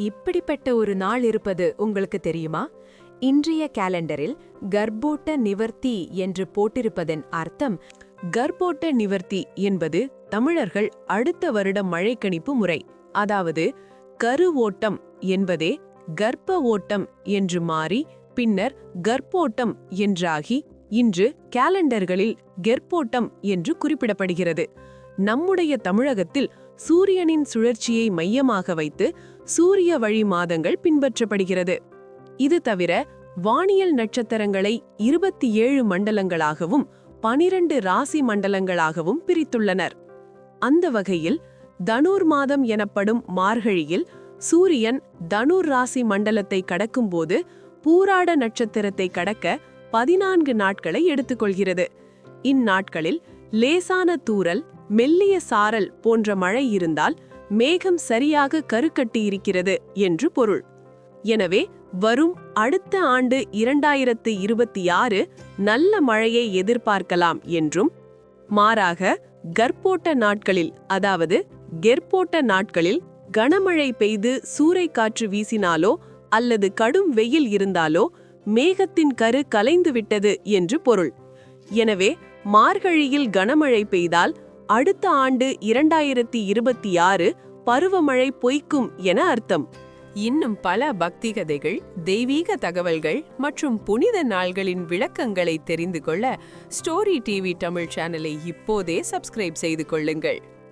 இப்படிப்பட்ட ஒரு நாள் இருப்பது உங்களுக்கு தெரியுமா? இன்றைய கேலண்டரில் கர்ப்போட்ட நிவர்த்தி என்று போட்டிருப்பதன் அர்த்தம், கர்ப்போட்ட நிவர்த்தி என்பது தமிழர்கள் அடுத்த வருட மழைக்கணிப்பு முறை. அதாவது கரு ஓட்டம் என்பதே கர்ப்ப ஓட்டம் என்று மாறி பின்னர் கர்ப்போட்டம் என்றாகி இன்று கேலண்டர்களில் கெர்ப்போட்டம் என்று குறிப்பிடப்படுகிறது. நம்முடைய தமிழகத்தில் சூரியனின் சுழற்சியை மையமாக வைத்து சூரிய வழி மாதங்கள் பின்பற்றப்படுகிறது. இது தவிர வானியல் நட்சத்திரங்களை 27 மண்டலங்களாகவும் 12 ராசி மண்டலங்களாகவும் பிரித்துள்ளனர். அந்த வகையில் தனுர் மாதம் எனப்படும் மார்கழியில் சூரியன் தனுர் ராசி மண்டலத்தை கடக்கும்போது பூராட நட்சத்திரத்தை கடக்க 14 நாட்களை எடுத்துக்கொள்கிறது. இந்நாட்களில் லேசான தூறல், மெல்லிய சாரல் போன்ற மழை இருந்தால் மேகம் சரியாக கருக்கட்டியிருக்கிறது என்று பொருள். எனவே வரும் அடுத்த ஆண்டு 2026 நல்ல மழையை எதிர்பார்க்கலாம் என்றும், மாறாக கர்ப்போட்ட நாட்களில் அதாவது கெர்ப்போட்ட நாட்களில் கனமழை பெய்து சூறைக்காற்று வீசினாலோ அல்லது கடும் வெயில் இருந்தாலோ மேகத்தின் கரு கலைந்துவிட்டது என்று பொருள். எனவே மார்கழியில் கனமழை பெய்தால் அடுத்த ஆண்டு 2026 பருவமழை பொய்க்கும் என அர்த்தம். இன்னும் பல பக்தி கதைகள், தெய்வீக தகவல்கள் மற்றும் புனித நாள்களின் விளக்கங்களை தெரிந்து கொள்ள ஸ்டோரி டிவி தமிழ் சேனலை இப்போதே சப்ஸ்கிரைப் செய்து கொள்ளுங்கள்.